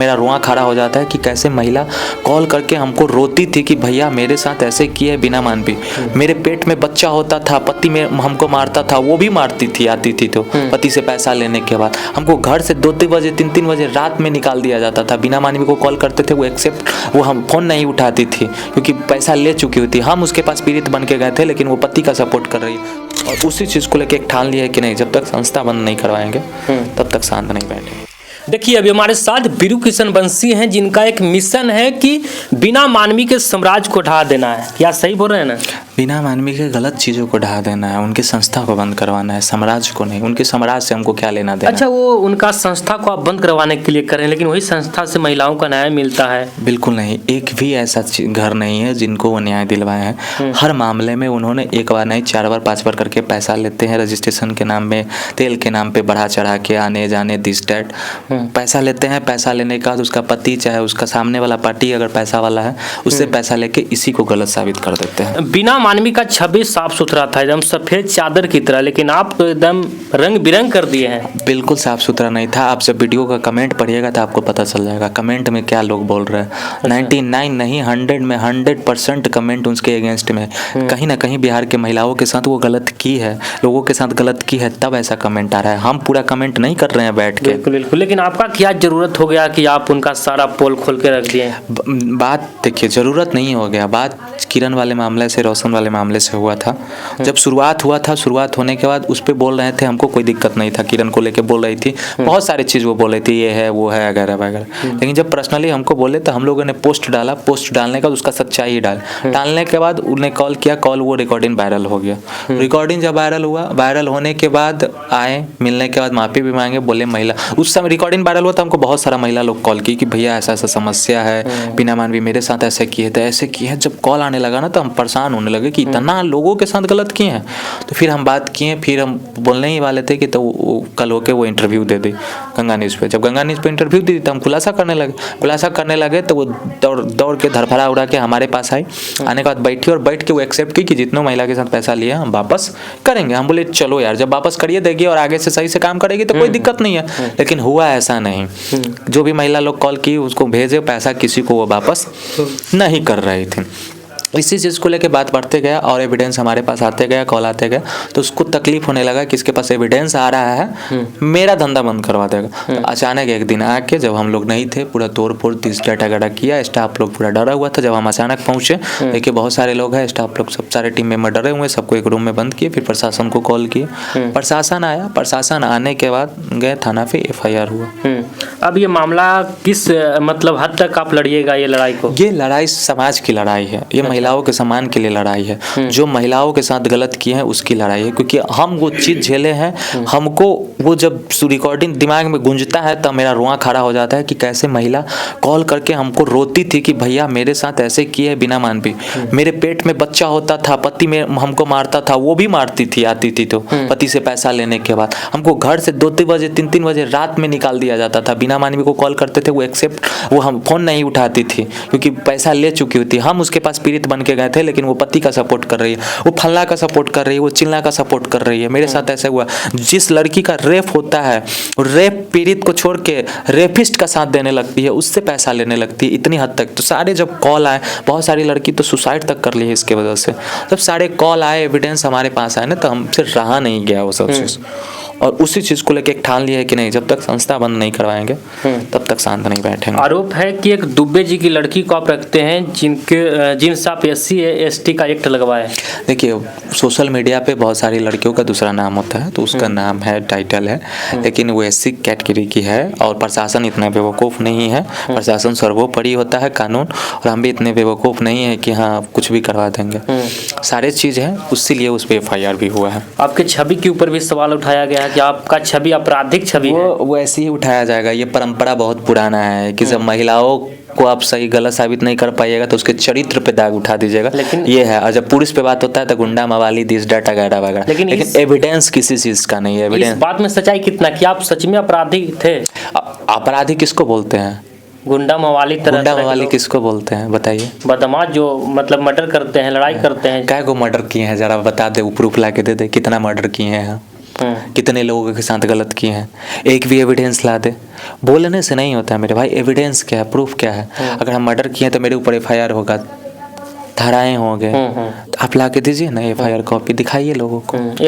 मेरा रुआं खड़ा हो जाता है कि कैसे महिला कॉल करके हमको रोती थी कि भैया मेरे साथ ऐसे किए बिना मान भी। मेरे पेट में बच्चा होता था, पति में हमको मारता था, वो भी मारती थी, आती थी तो पति से पैसा लेने के बाद हमको घर से 2-3 बजे 3-3 बजे रात में निकाल दिया जाता था। बिना मानवी को कॉल करते थे, वो हम फोन नहीं उठाती थी क्योंकि पैसा ले चुकी हुई थी। हम उसके पास पीड़ित बन के गए थे, लेकिन वो पति का सपोर्ट कर रही है। और उसी चीज़ को लेकर एक ठान लिया है कि नहीं, जब तक संस्था बंद नहीं करवाएंगे तब तक शांत नहीं बैठेंगे। देखिए अभी हमारे साथ बीरू किशन बंसी हैं, जिनका एक मिशन है कि बिना मानवी के साम्राज्य को ढा देना है। क्या सही बोल रहे हैं ना? बिना मानवी के गलत चीज़ों को ढा देना है, उनकी संस्था को बंद करवाना है, साम्राज्य को नहीं। उनके साम्राज्य से हमको क्या लेना देना। अच्छा, वो उनका संस्था को आप बंद करवाने के लिए करें, लेकिन वही संस्था से महिलाओं का न्याय मिलता है? बिल्कुल नहीं, एक भी ऐसा घर नहीं है जिनको वो न्याय दिलवाए हैं। हर मामले में उन्होंने एक बार नहीं 4 बार 5 बार करके पैसा लेते हैं। रजिस्ट्रेशन के नाम में, तेल के नाम पे बढ़ा चढ़ा के आने जाने दिस डैट पैसा लेते हैं। पैसा लेने के बाद उसका पति चाहे उसका सामने वाला पार्टी अगर पैसा वाला है, उससे पैसा लेके इसी को गलत साबित कर देते हैं। बिना मानवी का छवि साफ सुथरा था, एकदम सफेद चादर की तरह, लेकिन आप तो एकदम रंग बिरंग कर दिए हैं। बिल्कुल साफ सुथरा नहीं था। आप जब वीडियो का कमेंट पढ़िएगा तो आपको पता चल जाएगा कमेंट में क्या लोग बोल रहे हैं। 99 नहीं 100 में 100% कमेंट उसके अगेंस्ट में। कहीं ना कहीं बिहार के महिलाओं के साथ वो गलत की है, लोगों के साथ गलत की है, तब ऐसा कमेंट आ रहा है। हम पूरा कमेंट नहीं कर रहे हैं बैठ के। बिल्कुल बिल्कुल, लेकिन आपका क्या जरूरत हो गया कि आप उनका सारा पोल खोल के रख दिए? बात देखिए, जरूरत नहीं हो गया। बात किरण वाले मामले से, रोशन वाले मामले से हुआ था। जब शुरुआत हुआ था, शुरुआत होने के बाद उस पर बोल रहे थे, हमको कोई दिक्कत नहीं था। किरण को लेके बोल रही थी, बहुत सारी चीज़ वो बोल रही थी, ये है वो है वगैरह वगैरह। लेकिन जब पर्सनली हमको बोले तो हम लोगों ने पोस्ट डाला। पोस्ट डालने का उसका सच्चाई डालने के बाद उन्हें कॉल किया, कॉल वो रिकॉर्डिंग वायरल हो गया। रिकॉर्डिंग जब वायरल हुआ, वायरल होने के बाद आए, मिलने के बाद माफ़ी भी मांगे, बोले महिला उस समय रिकॉर्डिंग वायरल हुआ तो हमको बहुत सारा महिला लोग कॉल की कि भैया ऐसा ऐसा समस्या है, बिना मानवी मेरे साथ ऐसे किए थे, ऐसे किए। जब कॉल आने लगा ना तो हम परेशान होने लगे कि इतना लोगों के साथ गलत किए हैं। तो फिर हम बात किए, फिर हम बोलने ही वाले थे कि तो कल होके वो इंटरव्यू दे दी गंगा न्यूज़ पे। जब गंगा न्यूज़ पे इंटरव्यू दी तो हम खुलासा करने लगे तो वो दौड़ के धरफड़ा उड़ा के हमारे पास आई। आने के बाद बैठी और बैठ के वो एक्सेप्ट की कि जितनों महिला के साथ पैसा लिया हम वापस करेंगे। हम बोले चलो यार, जब वापस करिए देगी और आगे से सही से काम करेगी तो कोई दिक्कत नहीं है। लेकिन हुआ ऐसा नहीं। जो भी महिला लोग कॉल की उसको भेजे पैसा, किसी को वो वापस नहीं कर रही थी। इसी चीज़ को लेके बात बढ़ते गया और एविडेंस हमारे पास आते गया, कॉल आते गया, तो उसको तकलीफ होने लगा कि इसके पास एविडेंस आ रहा है, मेरा धंधा बंद करवा देगा। तो अचानक एक दिन आके, जब हम लोग नहीं थे, पूरा तोड़ फोड़ दिस डाटा किया। स्टाफ लोग पूरा डरा हुआ था। जब हम अचानक पहुंचे, देखिए बहुत सारे लोग हैं, स्टाफ लोग सब सारे टीम मेंबर डरे हुए, सबको एक रूम में बंद किए। फिर प्रशासन को कॉल किए, प्रशासन आया। प्रशासन आने के बाद गए थाना पे, FIR हुआ। अब ये मामला किस मतलब हद तक आप लड़िएगा ये लड़ाई को? ये लड़ाई समाज की लड़ाई है, ये महिलाओं के सम्मान के लिए लड़ाई है। जो महिलाओं के साथ गलत किए हैं उसकी लड़ाई है, क्योंकि हम वो चीज़ झेले हैं। हमको वो जब रिकॉर्डिंग दिमाग में गूंजता है तब मेरा रुआं खड़ा हो जाता है कि कैसे महिला कॉल करके हमको रोती थी कि भैया मेरे साथ ऐसे किए बिना मान भी। मेरे पेट में बच्चा होता था, पति में हमको मारता था, वो भी मारती थी, आती थी तो पति से पैसा लेने के बाद हमको घर से 2-3 बजे 3-3 बजे रात में निकाल दिया जाता था। बिना मानवी को कॉल करते थे, वो हम फोन नहीं उठाती थी क्योंकि पैसा ले चुकी हुई थी। हम उसके पास पीड़ित बन के गए थे, लेकिन वो पति का सपोर्ट कर रही है, वो फल्ला का सपोर्ट कर रही है, वो चिल्ला का सपोर्ट कर रही है। मेरे साथ ऐसा हुआ। जिस लड़की का रेप होता है, रेप पीड़ित को छोड़ के रेपिस्ट का साथ देने लगती है, उससे पैसा लेने लगती है, इतनी हद तक। तो सारे जब कॉल आए, बहुत सारी लड़की तो सुसाइड तक कर ली है इसके वजह से। जब सारे कॉल आए, एविडेंस हमारे पास आए ना, तो हमसे रहा नहीं गया वो सब चीज़। और उसी चीज़ को लेकर एक ठान लिया है कि नहीं, जब तक संस्था बंद नहीं करवाएंगे तब तक शांत नहीं बैठेंगे। आरोप है कि एक दुबे जी की लड़की को आप रखते हैं, जिनसे आप SC/ST का एक्ट लगवाए। देखिए, सोशल मीडिया पे बहुत सारी लड़कियों का दूसरा नाम होता है, तो उसका नाम है, टाइटल है, लेकिन वो SC कैटेगरी की है। और प्रशासन इतना बेवकूफ़ नहीं है, प्रशासन सर्वोपरि होता है कानून, और हम भी इतने बेवकूफ़ नहीं है कि हाँ कुछ भी करवा देंगे। सारे चीज़ है, उसी लिए उस पर FIR भी हुआ है। आपके छवि के ऊपर भी सवाल उठाया गया है कि आपका छवि आपराधिक छवि है। वो ऐसे ही उठाया जाएगा। ये परंपरा बहुत पुराना है कि जब महिलाओं को आप सही गलत साबित नहीं कर पाइएगा तो उसके चरित्र पे दाग उठा दीजिएगा, लेकिन ये है। और जब पुलिस पे बात होता है तो गुंडा मवाली दिस डाटा वगैरह, लेकिन एविडेंस किसी चीज का नहीं है। एविडेंस, इस बात में सच्चाई कितना कि आप सच में अपराधी थे? अपराधी किसको बोलते हैं? गुंडा मवाली गुंडा मवाली किसको बोलते हैं बताइए? बदमाश जो मतलब मर्डर करते हैं, लड़ाई करते हैं। क्या को मर्डर किए हैं जरा बता दे, प्रूफ ला के दे दे, कितना मर्डर किए हैं? कितने लोगों के साथ गलत किए हैं, एक भी एविडेंस ला दे। बोलने से नहीं होता है मेरे भाई, एविडेंस क्या है, प्रूफ क्या है। अगर हम मर्डर किए तो मेरे ऊपर FIR होगा, धाराएं होंगे, आप ला के दीजिए ना FIR कॉपी, दिखाइए लोगों को।